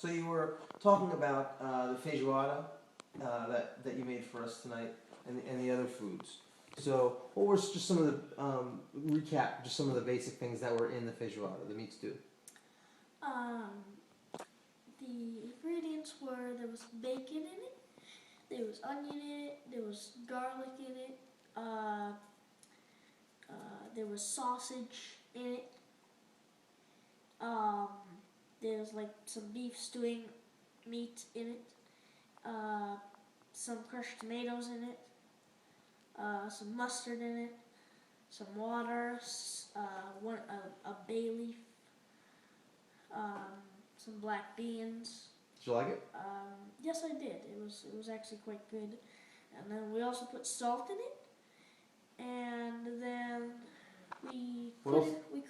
So you were talking about the feijoada that you made for us tonight, and the other foods. So what were just some of the recap? Just some of the basic things that were in the feijoada, the meat stew. The ingredients were, there was bacon in it, there was onion in it, there was garlic in it, there was sausage in it. There's like some beef stewing meat in it, some crushed tomatoes in it, some mustard in it, some water, a bay leaf, some black beans. Did you like it? Yes, I did. It was actually quite good. And then we also put salt in it, and then we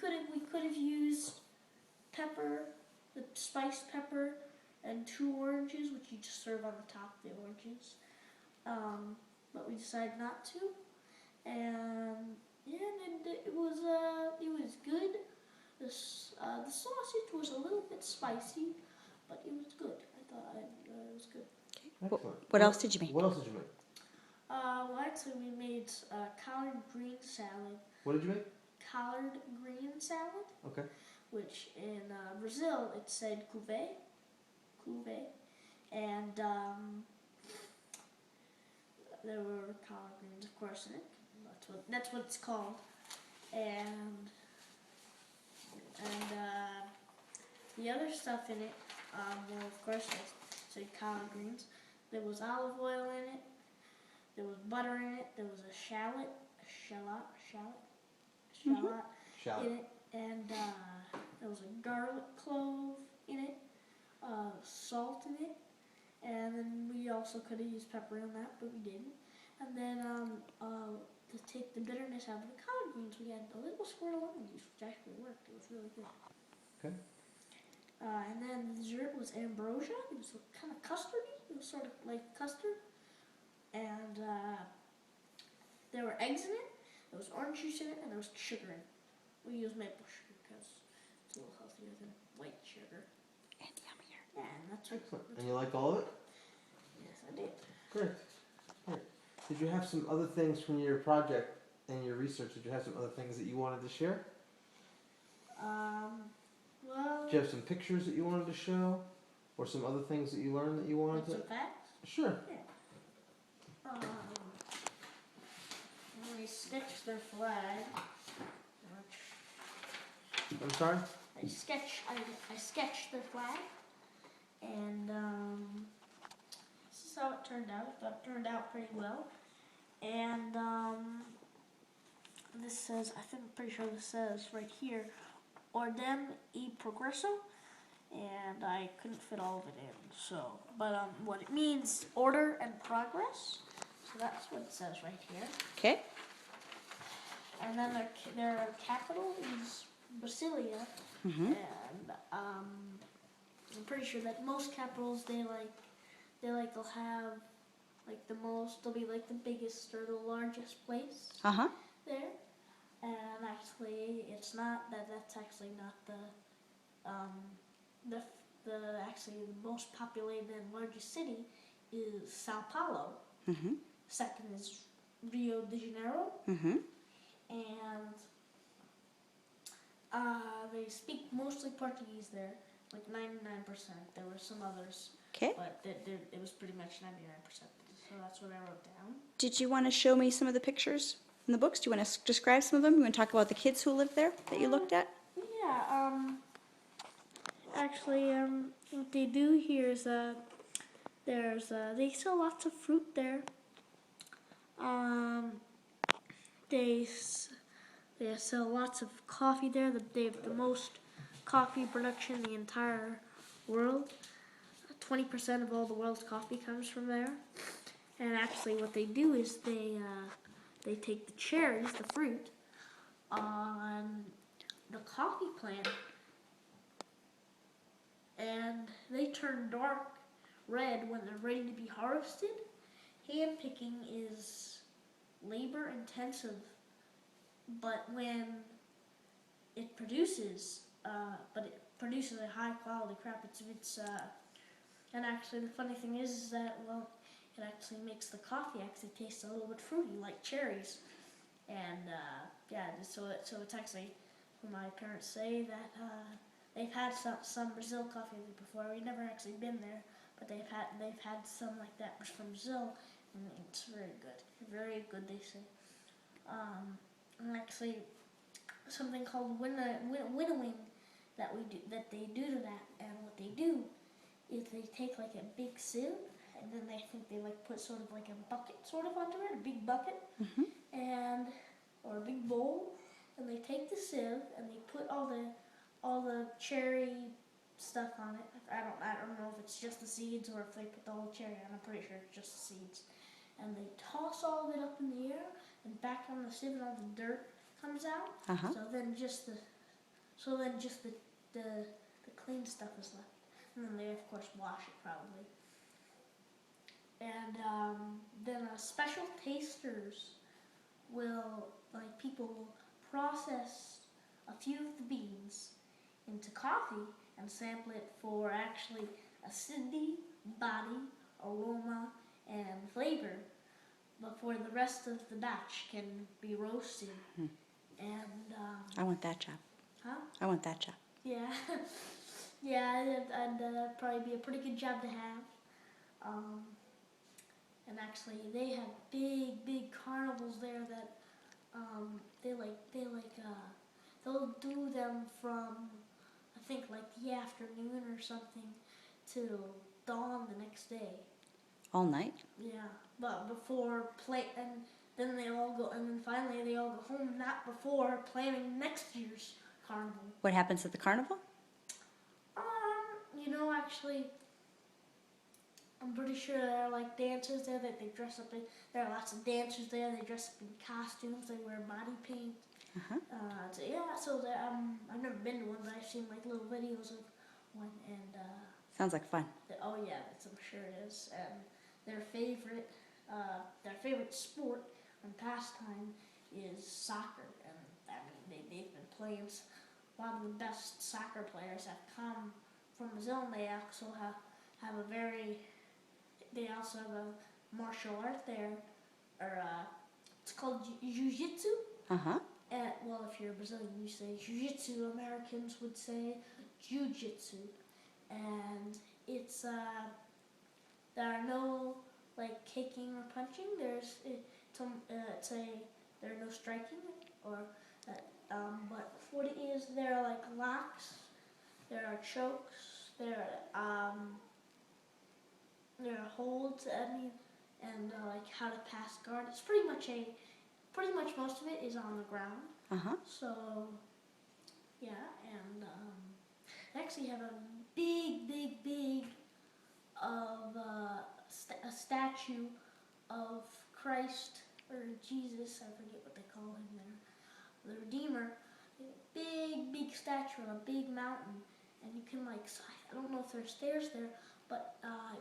could have used pepper, the spiced pepper, and 2 oranges, which you just serve on the top of the oranges. But we decided not to, and yeah, and it was good. The sausage was a little bit spicy, but it was good. I thought it was good. Excellent. What else did you make? What else did you make? Well, actually, we made collard green salad. What did you make? Collard green salad. Okay. Which in Brazil it said couve, and there were collard greens, of course, in it. That's what it's called, and the other stuff in it, well, of course, I said collard greens. There was olive oil in it. There was butter in it. There was a shallot Shallot. in it, and there was a garlic clove in it, salt in it, and then we also could have used pepper in that, but we didn't. And then to take the bitterness out of the collard greens, we had a little squirt of lemon juice, which actually worked. It was really good. Okay. And then the dessert was ambrosia. It was kind of custardy. It was sort of like custard. And there were eggs in it, there was orange juice in it, and there was sugar in it. We used maple sugar because it's a little healthier than white sugar. And yummier. Yeah, and that's right. Excellent. And you liked all of it? Yes, I did. Great. Great. Did you have some other things from your project and your research? Did you have some other things that you wanted to share? Well... Did you have some pictures that you wanted to show? Or some other things that you learned that you wanted to... Some facts? Sure. Yeah. We sketched their flag. I'm sorry? I sketched their flag, and this is how it turned out. I thought it turned out pretty well. And this says, I'm pretty sure this says right here, Ordem e Progresso, and I couldn't fit all of it in. So, but what it means, order and progress. So that's what it says right here. Okay. And then their capital is Brasilia, and I'm pretty sure that most capitals they'll have like the most, they'll be like the biggest or the largest place there. And actually, it's not that. That's actually not the actually the most populated and largest city is Sao Paulo. Second is Rio de Janeiro. And they speak mostly Portuguese there, like 99%. There were some others, but it was pretty much 99%. So that's what I wrote down. Did you want to show me some of the pictures in the books? Do you want to describe some of them? You want to talk about the kids who lived there that you looked at? Yeah. Actually, what they do here is they sell lots of fruit there. They sell lots of coffee there. They have the most coffee production in the entire world. 20% of all the world's coffee comes from there. And actually what they do is they take the cherries, the fruit, on the coffee plant, and they turn dark red when they're ready to be harvested. Hand picking is labor intensive, but when it produces, a high quality crop. And actually, the funny thing is that, well, it actually makes the coffee actually taste a little bit fruity, like cherries. And yeah, so it's actually, my parents say that they've had some Brazil coffee before. We've never actually been there, but they've had some like that from Brazil, and it's very good. They say. And actually, something called winnowing that they do to that, and what they do is they take like a big sieve, and then they like put sort of like a bucket sort of onto it, a big bucket, and or a big bowl, and they take the sieve and they put all the cherry stuff on it. I don't know if it's just the seeds or if they put the whole cherry on. I'm pretty sure it's just the seeds, and they toss all of it up in the air and back on the sieve, and all the dirt comes out. So then just the clean stuff is left. And then they, of course, wash it probably. And then special tasters people will process a few of the beans into coffee and sample it for actually acidity, body, aroma, and flavor before the rest of the batch can be roasted. And I want that job. huh? I want that job. Yeah. Yeah, and probably be a pretty good job to have. And actually, they have big carnivals there that they'll do them from, I think, like the afternoon or something till dawn the next day. All night? Yeah, but before and then they all go, and then finally they all go home, not before planning next year's carnival. What happens at the carnival? Actually, I'm pretty sure there are like dancers there that they dress up in. There are lots of dancers there. They dress up in costumes. They wear body paint. I've never been to one, but I've seen like little videos of one, and Sounds like fun. oh yeah, I'm sure it is. And their favorite sport and pastime is soccer, and I mean they've been playing. A lot of the best soccer players have come from Brazil, and they also have a martial art there, or it's called jiu-jitsu. Well, if you're Brazilian, you say jiu-jitsu. Americans would say jiu-jitsu, and it's there are no like kicking or punching. There are no striking or but what it is, there are like locks, there are chokes, there are holds, and like how to pass guard. It's pretty much most of it is on the ground. So yeah, and they actually have a big of a statue of Christ or Jesus. I forget what they call him there. The Redeemer. Big statue on a big mountain, and you can I don't know if there's stairs there, but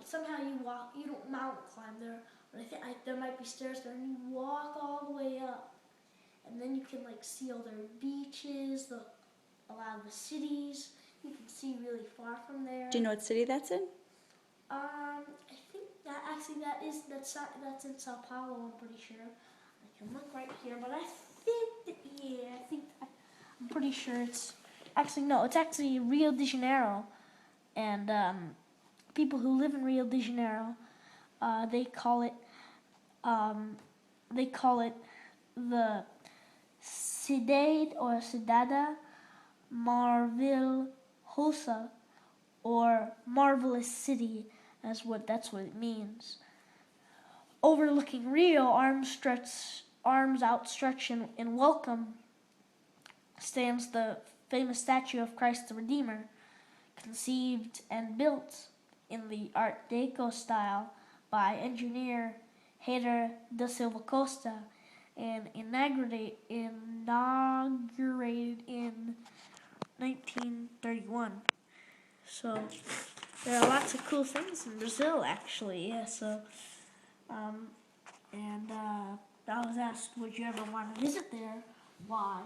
somehow you don't mountain climb there, but I think there might be stairs there, and you walk all the way up, and then you can see all their beaches, a lot of the cities. You can see really far from there. Do you know what city that's in? I think that's in Sao Paulo. I'm pretty sure. I can look right here, but I'm pretty sure it's actually Rio de Janeiro, and people who live in Rio de Janeiro, they call it the Cidade or Cidade Maravilhosa, or marvelous city, that's what it means. Overlooking Rio, arms outstretched in welcome, stands the famous statue of Christ the Redeemer, conceived and built in the Art Deco style by engineer Heitor da Silva Costa, and inaugurated in 1931. So there are lots of cool things in Brazil, actually. Yeah. So, I was asked, would you ever want to visit there? Why?